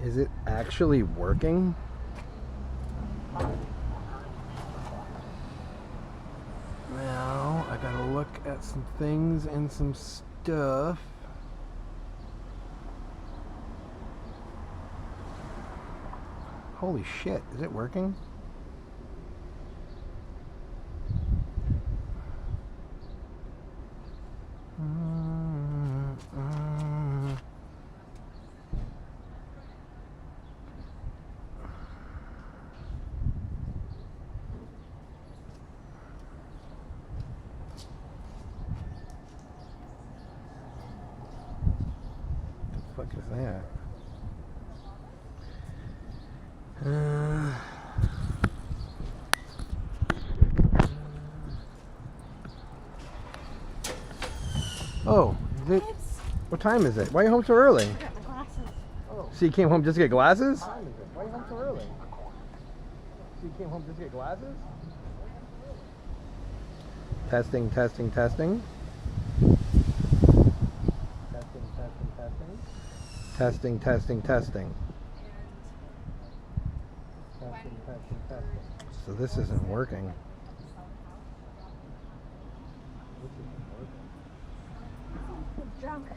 Is it actually working? Now I gotta look at some things and some stuff. Holy shit, is it working? What the fuck is that? Oh, is it? What time is it? Why are you home so early? I got my glasses. Oh. So you came home just to get glasses? What time is it? Why are you home so early? So you came home just to get glasses? Testing, testing, testing. Testing, testing, testing. Testing, testing, testing. Testing, testing, testing. So this isn't working. I'm drunk.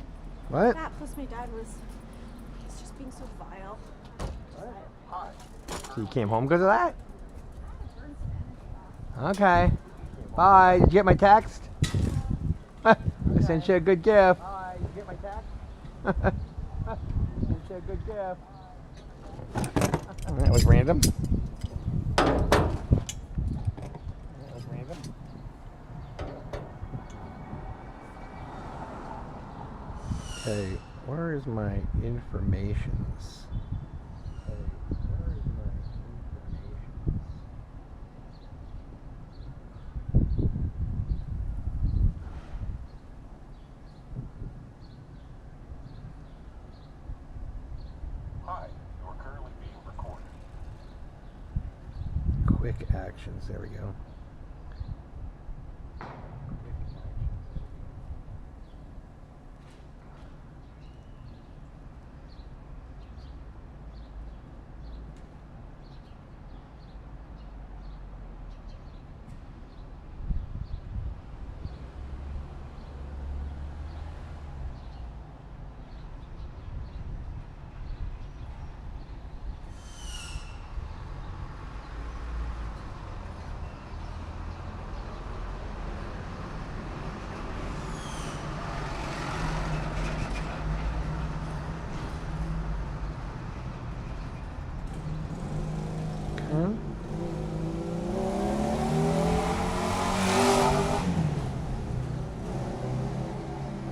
What? That plus my dad he's just being so vile. What? So you came home because of that? Okay. Bye. Did you get my text? I sent you a good gift. Hi. Did you get my text? Sent you a good gift. That was random. That was random. Okay, where is my informations? Quick actions, there we go.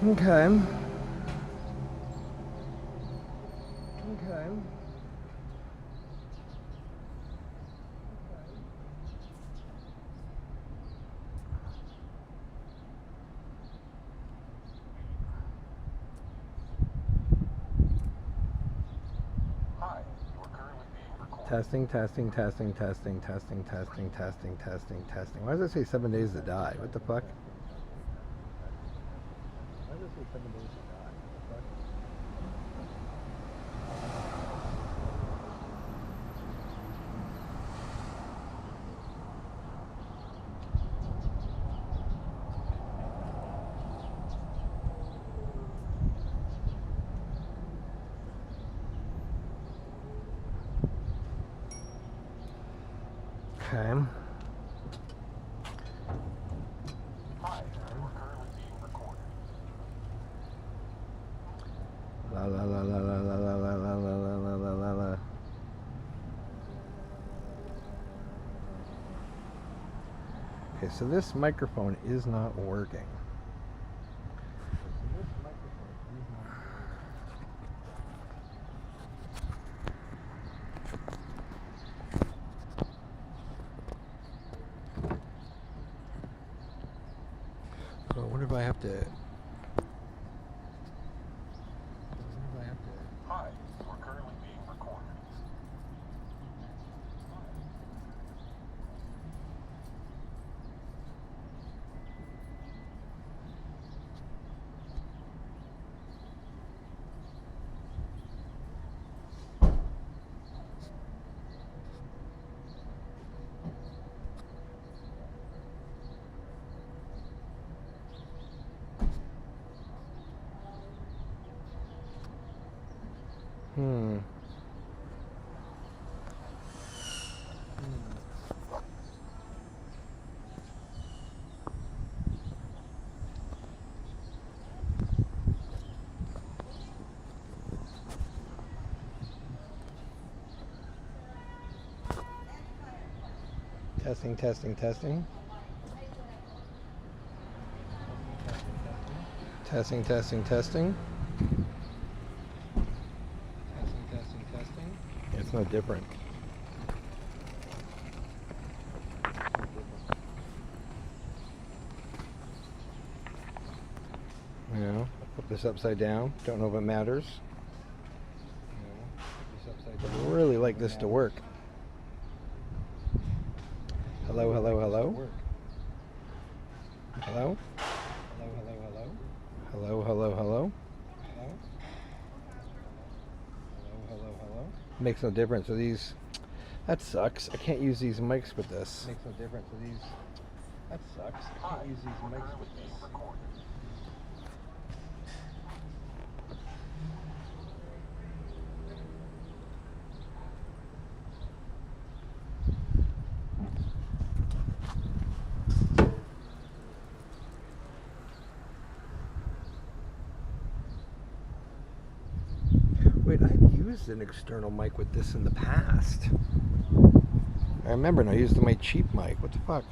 Okay. Okay. Testing, testing, testing, testing, testing, testing, testing, testing, testing. Why does it say 7 days to die? What the fuck? Why does it say 7 days to die? What the fuck? Okay. La la la la la la la la la la la la la la. Okay, so this microphone is not working. So I wonder if I have to. Hi, you are currently being recorded. Hmm. Testing, testing, testing. Testing, testing, testing. Testing, testing, testing. It's no different. You know, I put this upside down. Don't know if it matters. You know, put this upside down. I really like this to work. Hello, hello, hello. Hello? Hello, hello, hello. Hello, hello, hello. Hello? Hello, hello, hello. Makes no difference. So these, that sucks. I can't use these mics with this. Makes no difference. So these, that sucks. I can't use these mics with this. Wait, I've used an external mic with this in the past. I remember, and I used my cheap mic. What the fuck?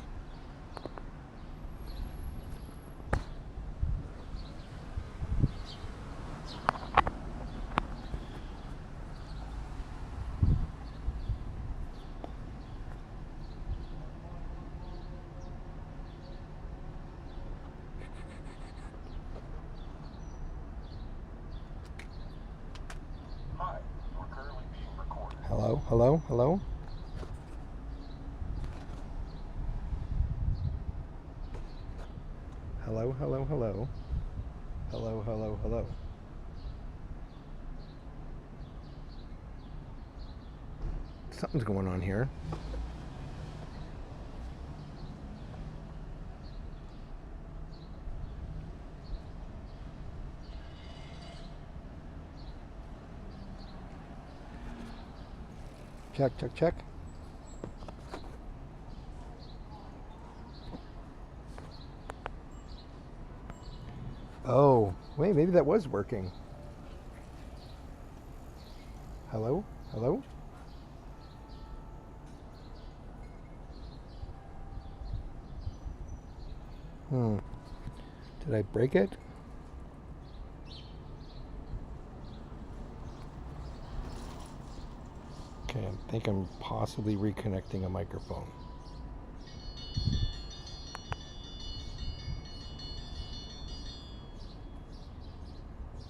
Hi, we're currently being recorded. Hello, hello, hello. Hello, hello, hello. Hello, hello, hello. Something's going on here. Check, check, check. Oh, wait, maybe that was working. Hello? Hello? Did I break it? Okay, I think I'm possibly reconnecting a microphone.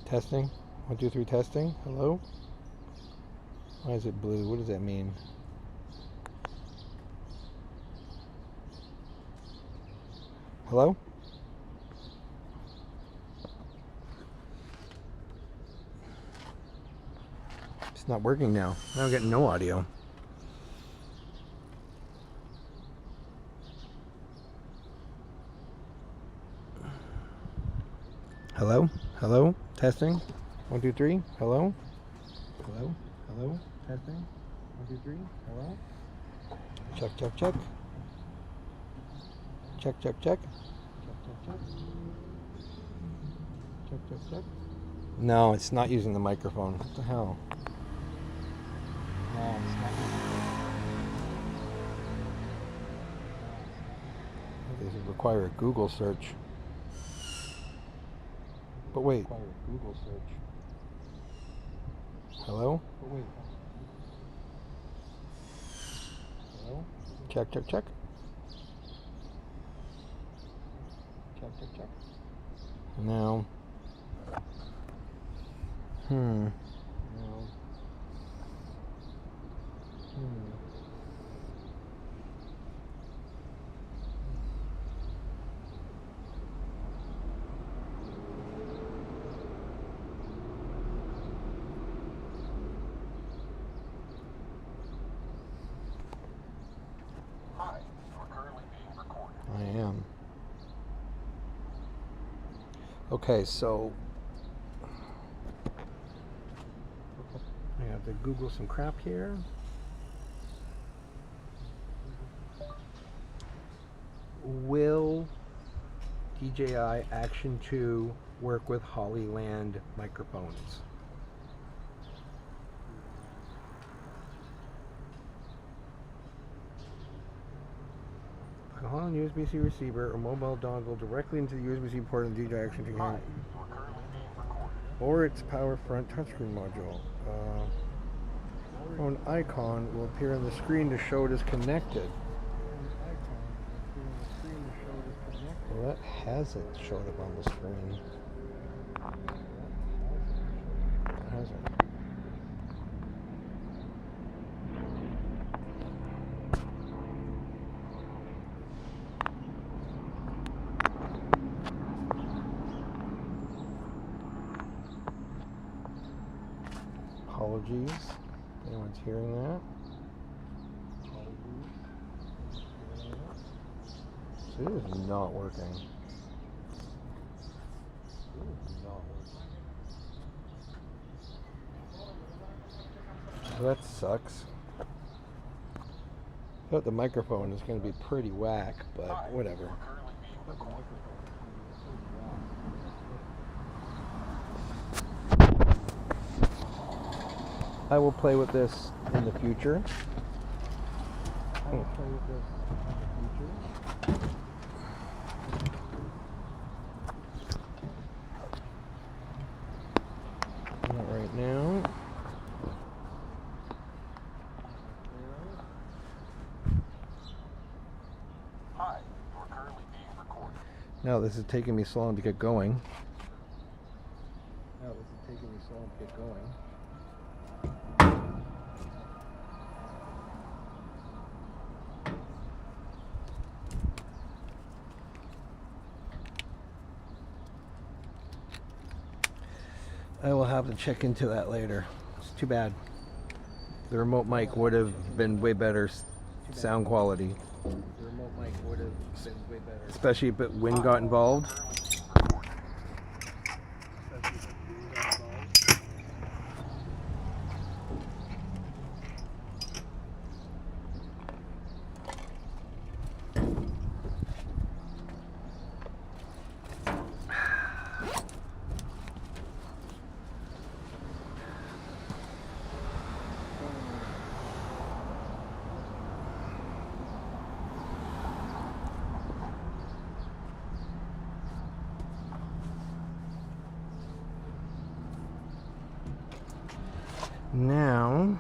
Testing? 1, 2, 3, testing. Hello? Why is it blue? What does that mean? Hello? It's not working now. Now I'm getting no audio. Hello? Hello? Testing? 1, 2, 3. Hello? Hello? Hello? Testing? 1, 2, 3. Hello? Check, check, check. Check, check, check. Check, check, check. Check, check, check. No, it's not using the microphone. What the hell? No, it's not using it. This would require a Google search. But wait. Require a Google search. Hello? But wait. Hello? Check, check, check. Check, check, check. No. No. Hi, we're currently being recorded. I am. Okay, so have to Google some crap here. Will DJI Action 2 work with Hollyland microphones? Plug a Holland USB-C receiver or mobile dongle directly into the USB-C port of the DJI Action 2 Hi, camera, you are currently being recorded. or its power front touchscreen module. An icon will appear on the screen to show it is connected. Well, that hasn't showed up on the screen. It hasn't. Apologies. If anyone's hearing that. It is not working. That sucks. I thought the microphone is going to be pretty whack, but Hi, whatever. you are currently being recorded. I will play with this in the future. I will play with this in the future. Not right now. Hi, you are currently being recorded. Now this is taking me so long to get going. I will have to check into that later. It's too bad. The remote mic would have been way better sound quality. The remote mic would have been way better. Especially if wind got involved. Now,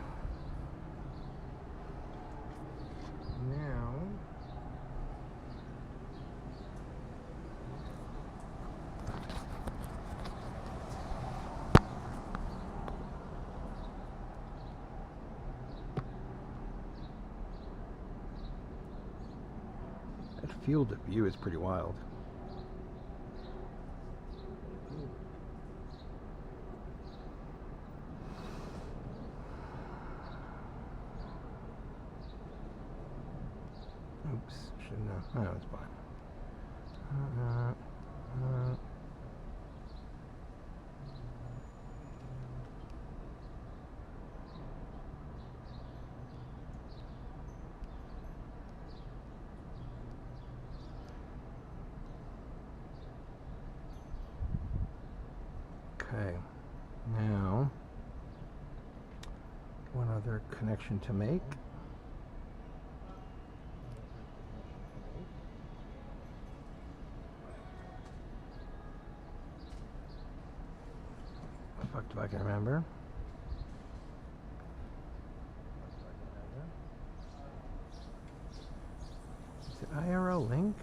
that field of view is pretty wild. Oops, shouldn't have. Oh, it's fine. Okay, now one other connection to make. Fuck if I can remember. Is it IRL link?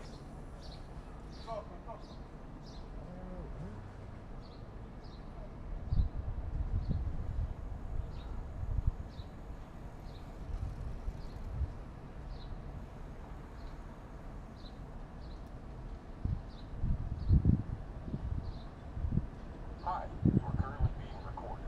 Hi, you are currently being recorded.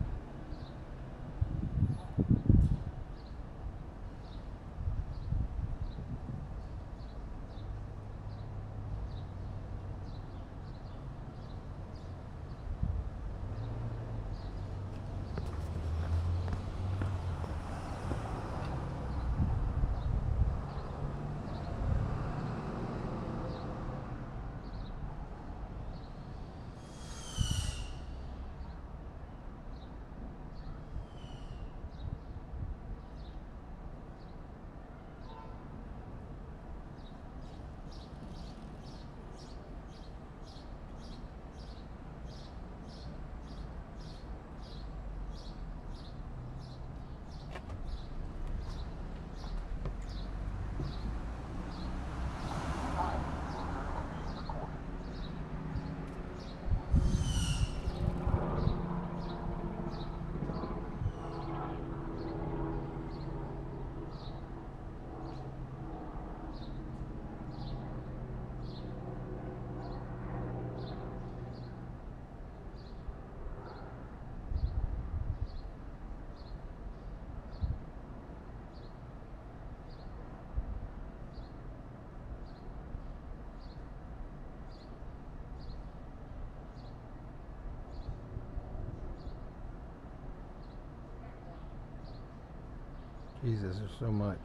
Jesus, there's so much.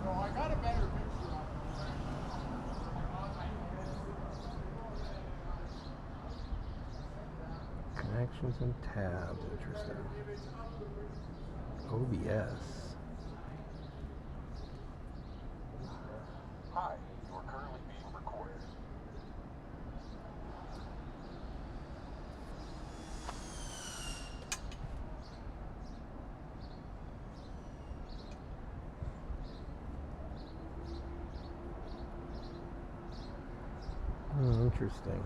I got a better picture of Connections and tabs, interesting. OBS. Hi, you are currently being recorded. Interesting.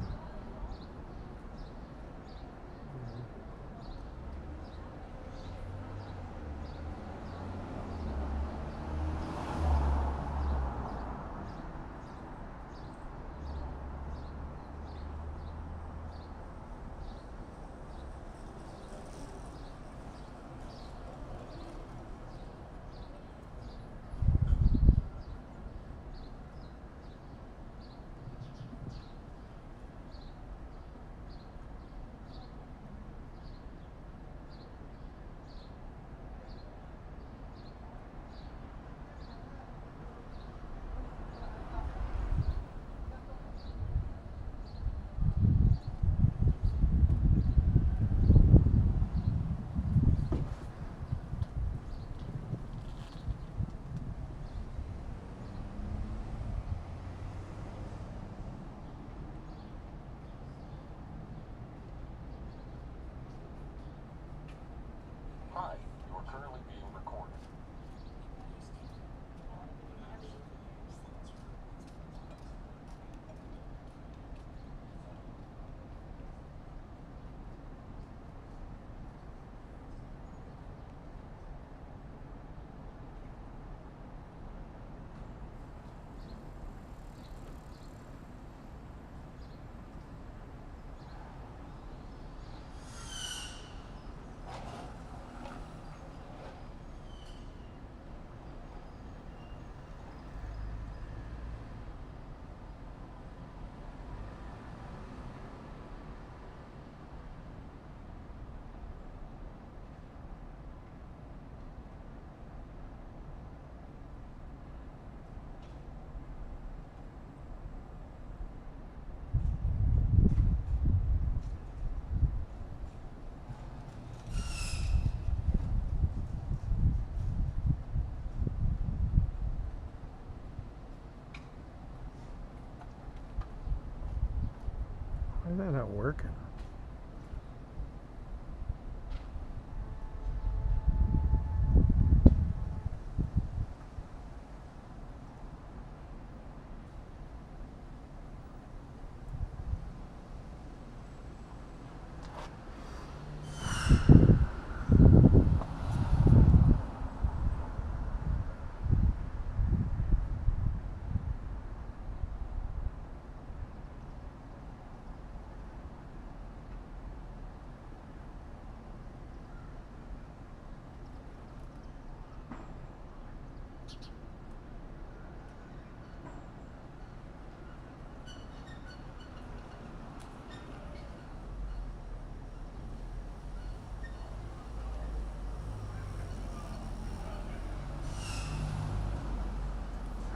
Hi, you are currently being recorded. Why is that not working?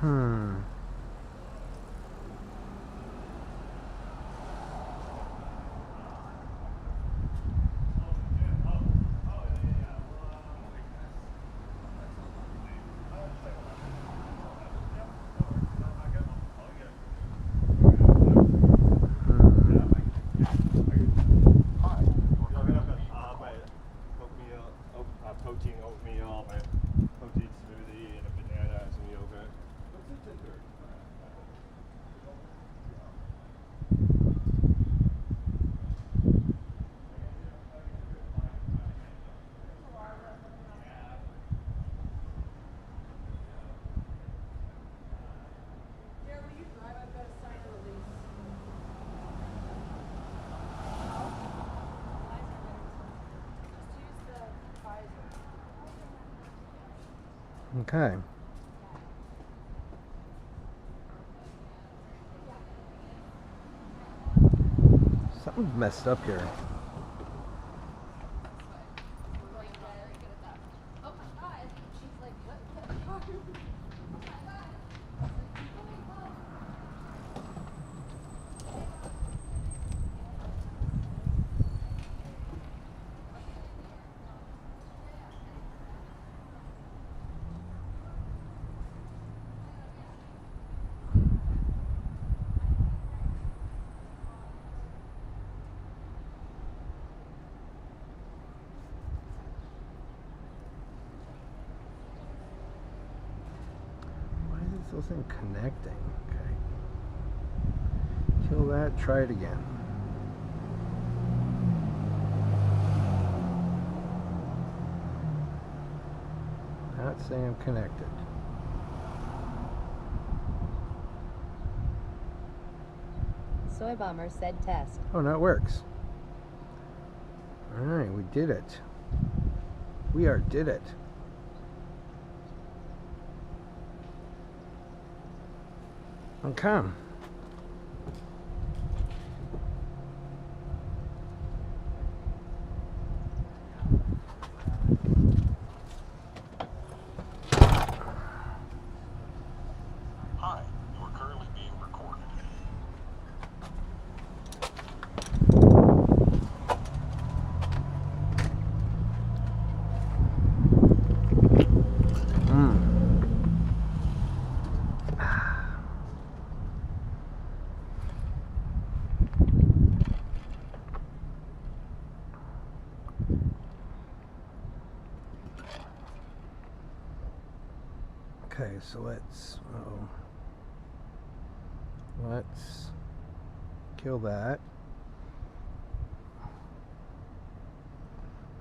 Hmm. Hi, you are currently being recorded. Protein oatmeal, my protein smoothie, and a banana and some yogurt. What's the dessert? Okay. Something's messed up here. Why is this thing connecting? Okay. Kill that, try it again. Not saying I'm connected. Soy Bomber said test. Oh, no, it works. Alright, we did it. Did it. Okay. Hi, you are currently being recorded. Okay, so let's kill that.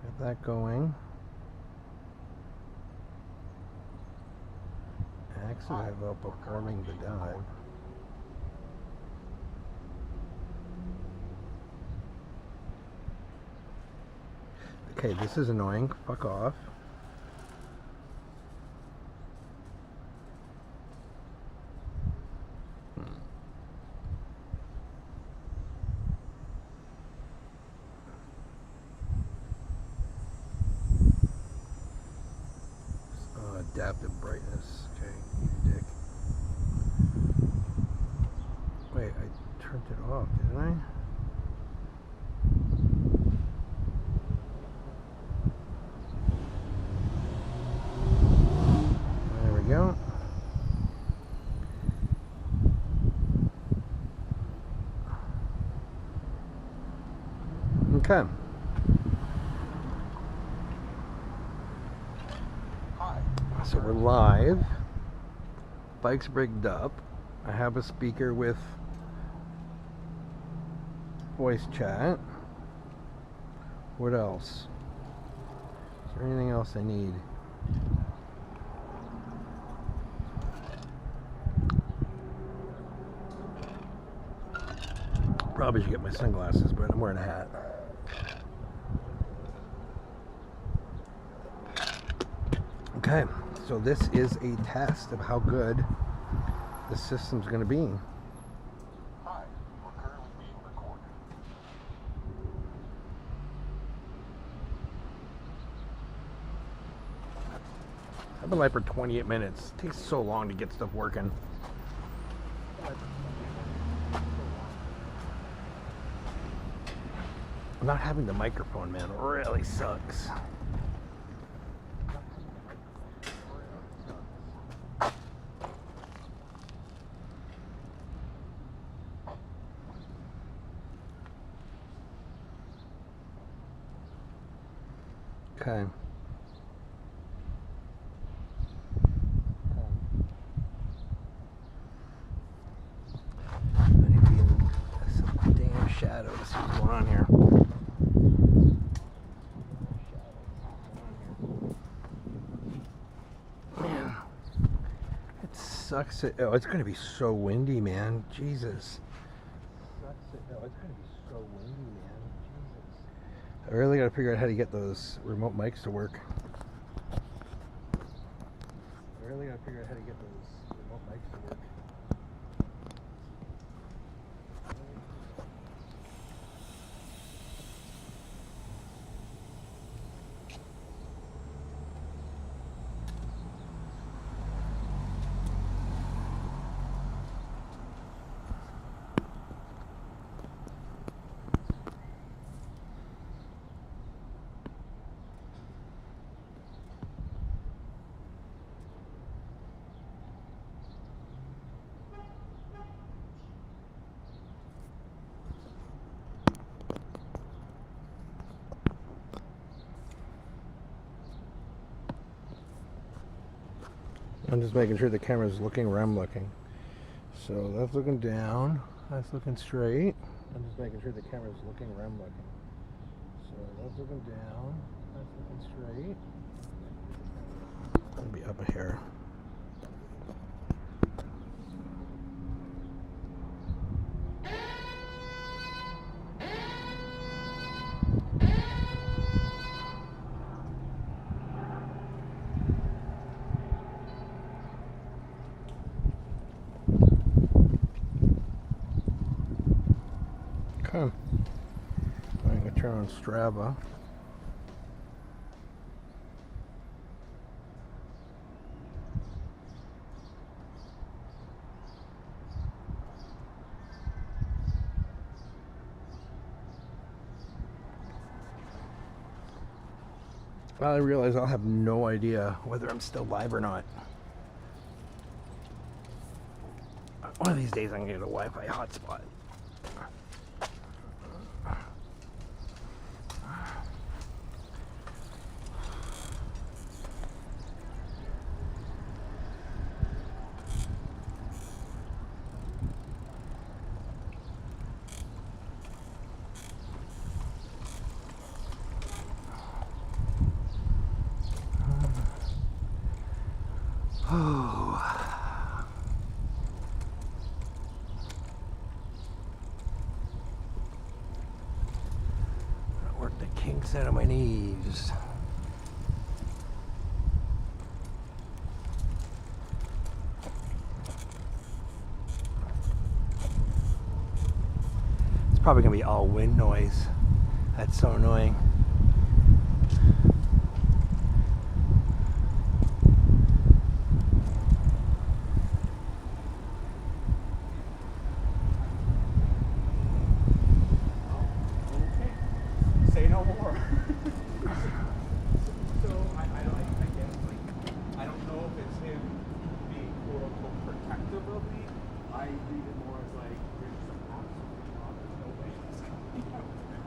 Get that going. Accident while performing the dive. Okay, this is annoying. Fuck off. Adaptive brightness. Okay, you dick. Wait, I turned it off, didn't I? There we go. Okay. So we're live. Bike's rigged up. I have a speaker with voice chat. What else? Is there anything else I need? Probably should get my sunglasses, but I'm wearing a hat. Okay, so this is a test of how good the system's going to be. Hi, you are currently being recorded. I've been live for 28 minutes. It takes so long to get stuff working. Not having the microphone, man, really sucks. Okay. I need to be in some damn shadow to see what's going on here. Man, it sucks. Oh, it's gonna be so windy, man. Jesus. Oh, it's gonna be so windy, man. Jesus. I really gotta figure out how to get those remote mics to work. really gotta figure out how to get those remote mics to work. I'm just making sure the camera's looking where I'm looking. So that's looking down, that's looking straight. I'm just making sure the camera's looking where I'm looking. So that's looking down, that's looking straight. I'll be up here. Okay. I'm gonna turn on Strava. I realize I'll have no idea whether I'm still live or not. One of these days I'm gonna get a Wi-Fi hotspot. Work the kinks out of my knees. It's probably gonna be all wind noise. That's so annoying. Say no more. So I guess I don't know if it's him being quote unquote protective of me. I read it more as like there's some absolutely wrong. There's no way this can be out there.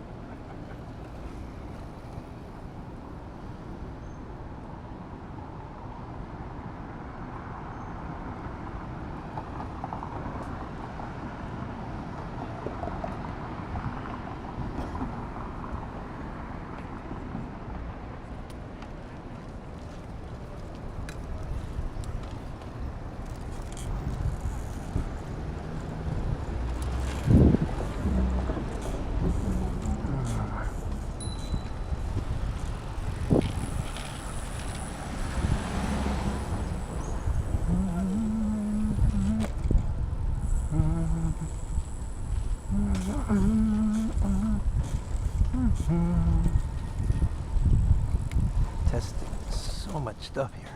Testing so much stuff here.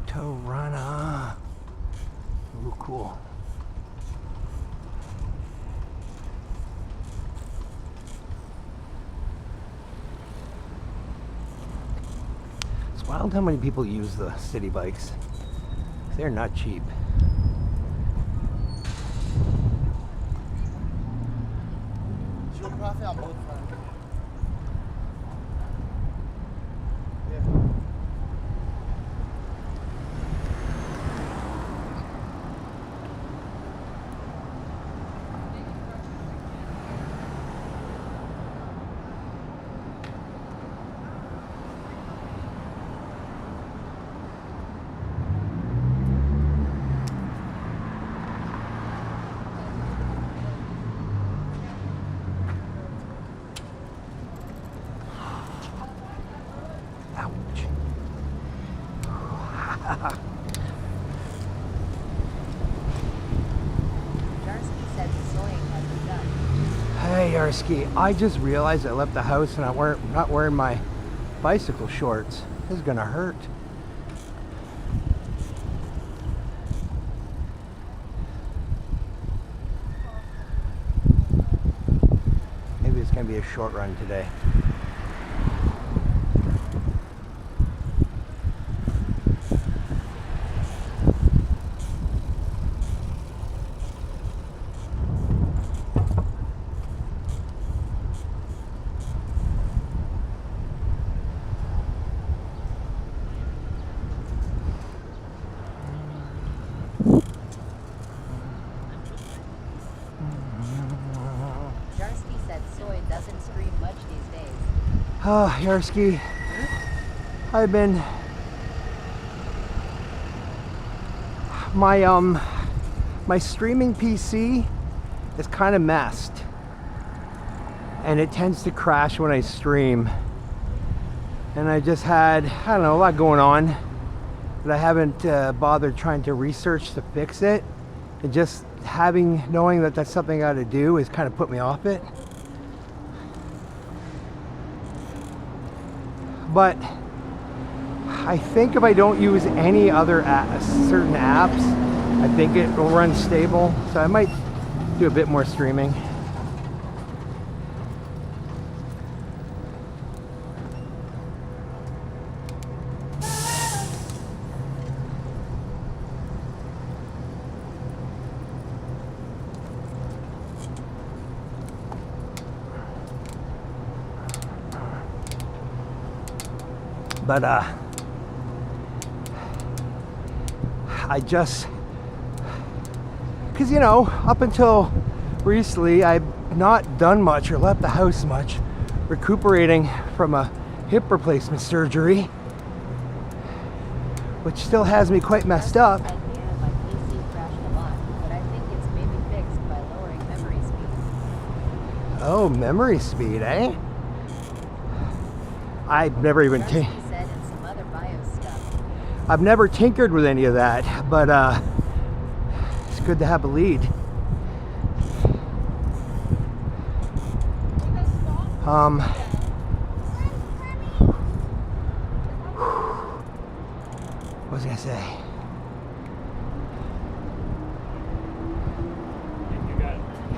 Torana. Ooh, cool. It's wild how many people use the city bikes. They're not cheap. She'll coffee on both fronts. Jarsky said sewing has begun. Hey Yarsky, I just realized I left the house and I'm not wearing my bicycle shorts. This is gonna hurt. Maybe it's gonna be a short run today. Jarsky said soy doesn't stream much these days. Oh, Yarsky, I've been my streaming PC is kind of messed, and it tends to crash when I stream. And I just had, I don't know, a lot going on, but I haven't bothered trying to research to fix it. And just knowing that that's something I got to do has kind of put me off it. But I think if I don't use any other certain apps, I think it will run stable. So I might do a bit more streaming. But I just, because up until recently I've not done much or left the house much, recuperating from a hip replacement surgery, which still has me quite messed up. Said, yeah, my PC crashed a lot, but I think it's maybe fixed by lowering memory speed. Oh, memory speed, eh? I've never even Jarsky said and some other BIOS stuff. I've never tinkered with any of that, but it's good to have a lead. What was I gonna say?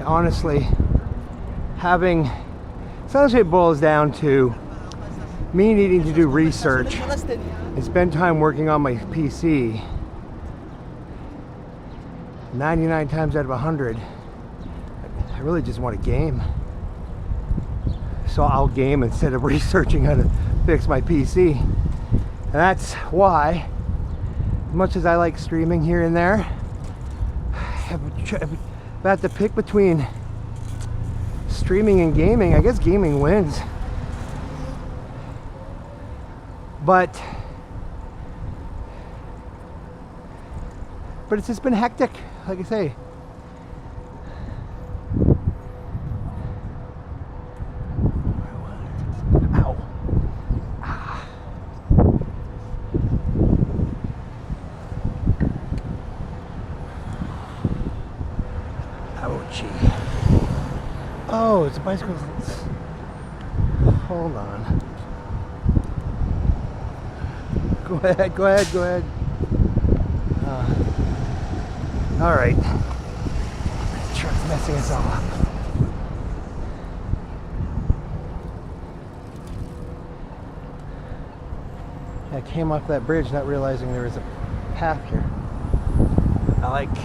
Honestly, essentially it boils down to me needing to do research and spend time working on my PC. 99 times out of 100, I really just want to game. So I'll game instead of researching how to fix my PC. And that's why, as much as I like streaming here and there, if I have to pick between streaming and gaming, I guess gaming wins. But it's just been hectic, like I say. Ow. Ah. Ouchie. Oh, it's a bicycle. Hold on. Go ahead. All right. This truck's messing us all up. I came off that bridge not realizing there was a path here. I like.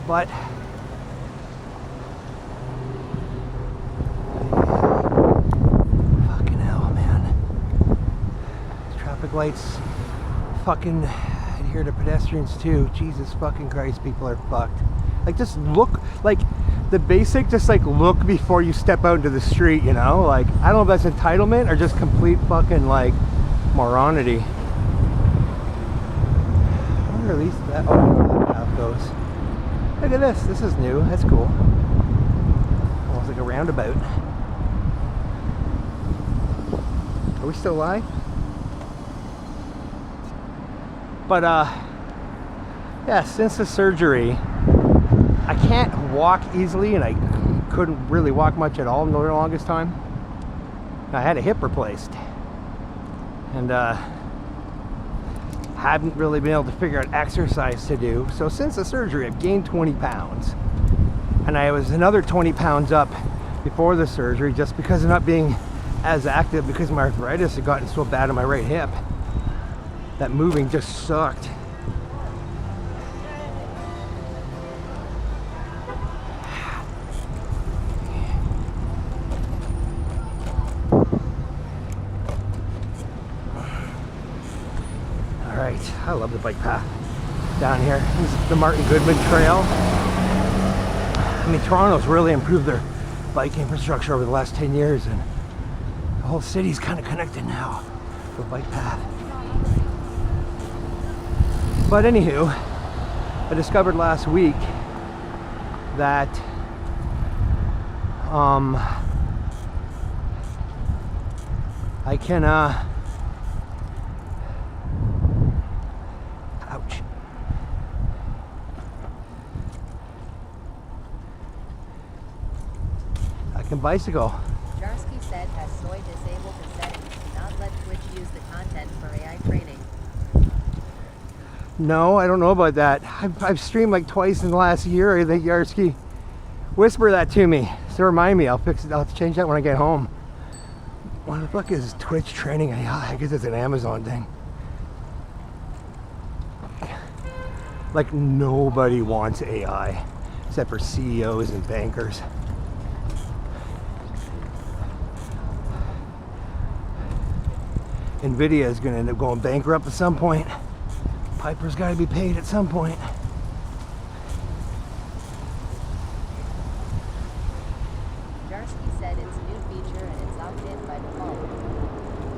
But fucking hell, man. Traffic lights fucking adhere to pedestrians too. Jesus fucking Christ, people are fucked. Like, just look, like the basic, just like look before you step out into the street, you know? Like, I don't know if that's entitlement or just complete fucking like moronity. What or at least that. Oh, I know where that path goes. Look at this. This is new. That's cool. Almost like a roundabout. Are we still live? But yeah, since the surgery, I can't walk easily, and I couldn't really walk much at all in the longest time. I had a hip replaced, and hadn't really been able to figure out exercise to do. So since the surgery, I've gained 20 pounds, and I was another 20 pounds up before the surgery, just because of not being as active, because my arthritis had gotten so bad in my right hip that moving just sucked. Alright, I love the bike path down here. This is the Martin Goodman Trail. I mean, Toronto's really improved their bike infrastructure over the last 10 years, and the whole city's kind of connected now to a bike path. But anywho, I discovered last week that I can ouch. I can bicycle. Jarsky said has Soy disabled the settings to not let Twitch use the content for AI training. No, I don't know about that. I've streamed like twice in the last year, I think, Yarsky. Whisper that to me. So remind me, I'll fix it. I'll change that when I get home. What the fuck is Twitch training? I guess it's an Amazon thing. Like, nobody wants AI except for CEOs and bankers. Nvidia is going to end up going bankrupt at some point. Piper's got to be paid at some point. Jarsky said it's a new feature and it's opt-in by default.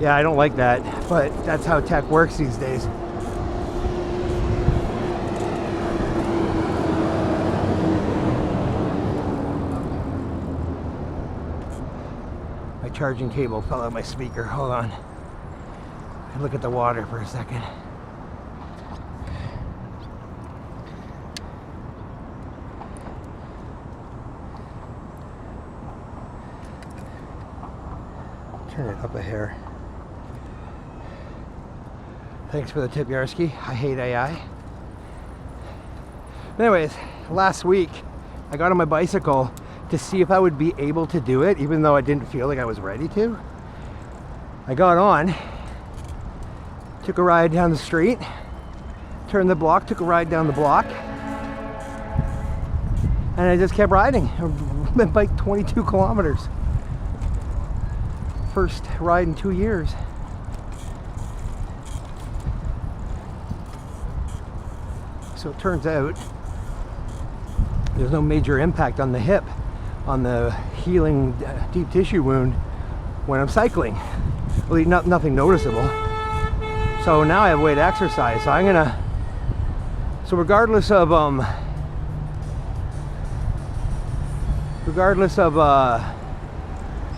Yeah, I don't like that, but that's how tech works these days. My charging cable fell out my speaker. Hold on. Look at the water for a second. Turn it up a hair. Thanks for the tip, Yarsky. I hate AI. Anyways, last week I got on my bicycle to see if I would be able to do it, even though I didn't feel like I was ready to. I got on, took a ride down the street, turned the block, took a ride down the block, and I just kept riding. I went like 22 kilometers. First ride in 2 years. So it turns out there's no major impact on the hip, on the healing deep tissue wound when I'm cycling. Really nothing noticeable. So now I have a way to exercise. So I'm gonna, regardless of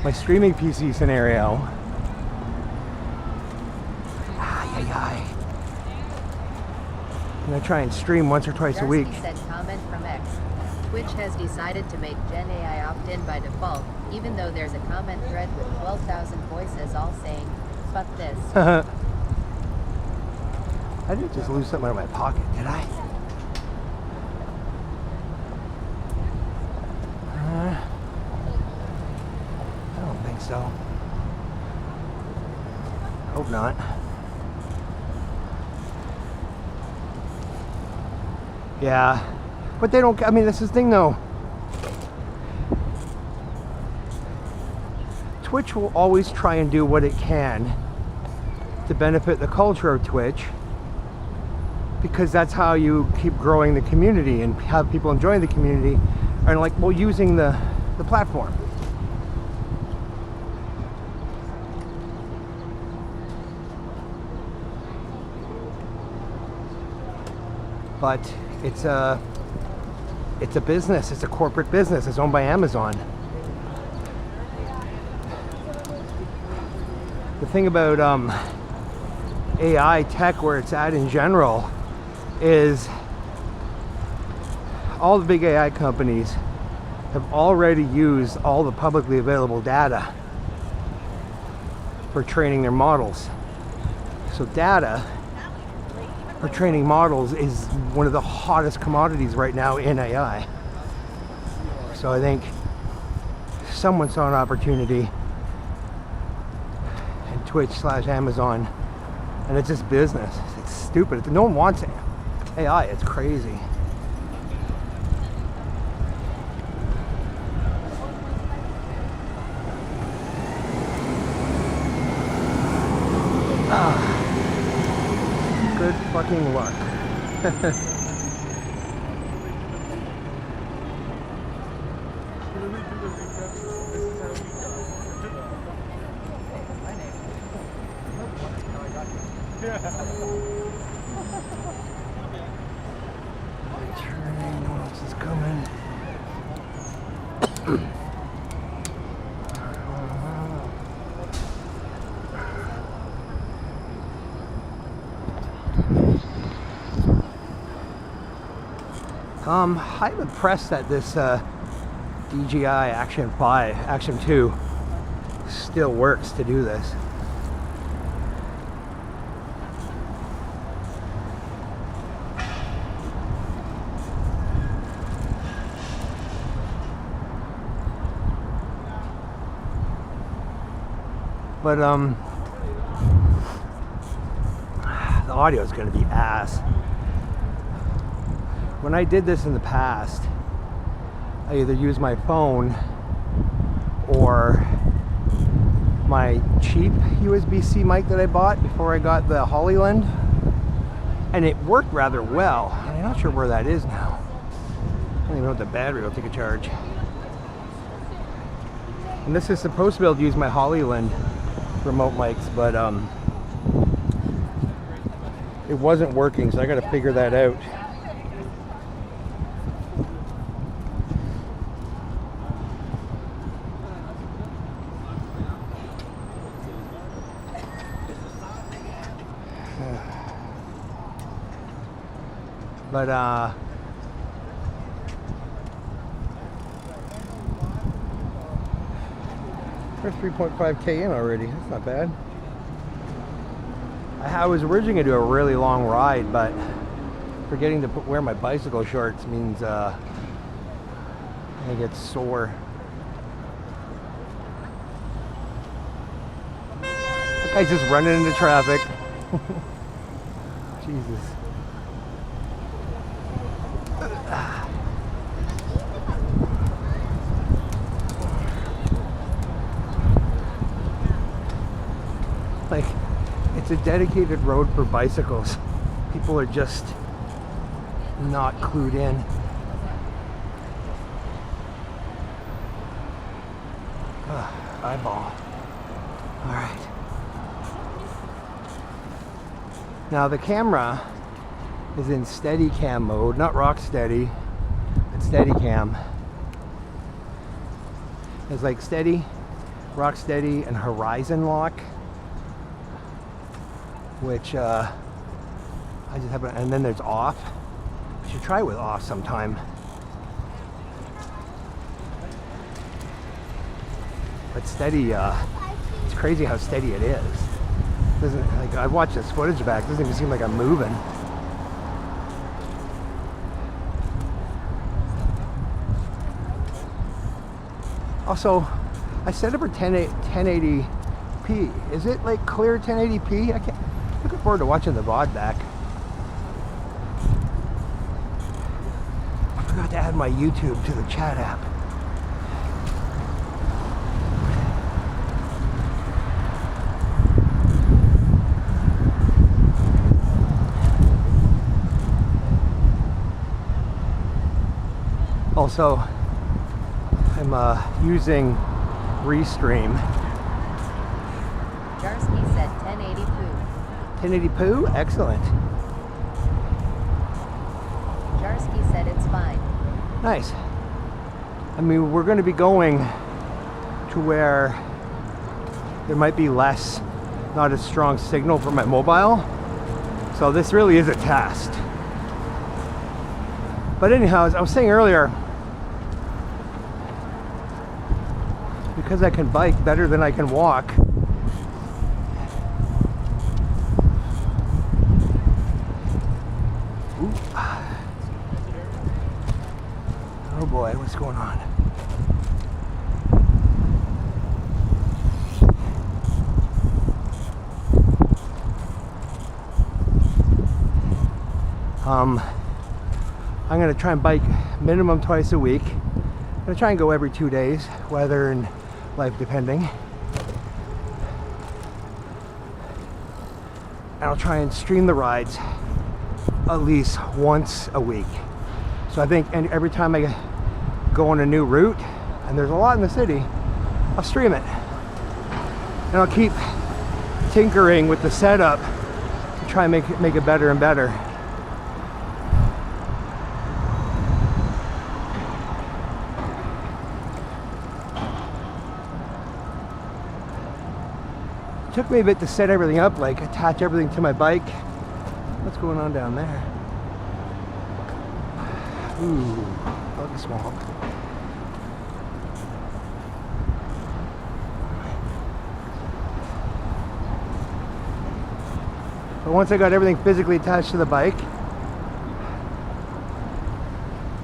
my streaming PC scenario. I'm gonna try and stream once or twice a week. Jarsky said comment from X. Twitch has decided to make Gen AI opt-in by default, even though there's a comment thread with 12,000 voices all saying, fuck this. I didn't just lose something out of my pocket, did I? I don't think so. Hope not. Yeah, but they don't, I mean, this is the thing though. Twitch will always try and do what it can to benefit the culture of Twitch, because that's how you keep growing the community and have people enjoying the community and like, well, using the platform. but it's a business. It's a corporate business. It's owned by Amazon. The thing about AI tech, where it's at in general, is all the big AI companies have already used all the publicly available data for training their models. So data for training models is one of the hottest commodities right now in AI. So I think someone saw an opportunity in Twitch/Amazon, and it's just business. It's stupid. No one wants AI. It's crazy. Good fucking luck. Turning, what else is coming? I'm impressed that this DJI Action 5, Action 2 still works to do this. But the audio is going to be ass. When I did this in the past, I either used my phone or my cheap USB-C mic that I bought before I got the Hollyland, and it worked rather well. I'm not sure where that is now. I don't even know if the battery will take a charge. And this is supposed to be able to use my Hollyland remote mics, but it wasn't working, so I got to figure that out. But we're 3.5K in already. That's not bad. I was originally going to do a really long ride, but forgetting to wear my bicycle shorts means I get sore. That guy's just running into traffic. Jesus. Like, it's a dedicated road for bicycles. People are just not clued in. Eyeball. All right. Now the camera is in Steadicam mode, not Rocksteady, but Steadicam. It's like Steady, Rocksteady, and Horizon Lock, which I just have, and then there's off. I should try with off sometime. But steady, it's crazy how steady it is. Doesn't, like, I watched this footage back, it doesn't even seem like I'm moving. Also, I set it for 1080p. Is it like clear 1080p? I can't. Looking forward to watching the VOD back. I forgot to add my YouTube to the chat app. Also, I'm using Restream. Jarsky said 1080 poo. 1080 poo? Excellent. Starsky said it's fine. Nice. I mean, we're going to be going to where there might be less, not as strong signal for my mobile. So this really is a test. But anyhow, as I was saying earlier, because I can bike better than I can walk, oh boy, what's going on? I'm gonna try and bike minimum twice a week. I'm gonna try and go every 2 days, weather and life depending. And I'll try and stream the rides at least once a week. So I think every time I go on a new route, and there's a lot in the city, I'll stream it. And I'll keep tinkering with the setup to try and make it better and better. It took me a bit to set everything up, like attach everything to my bike. What's going on down there? Ooh, bug swamp. But once I got everything physically attached to the bike,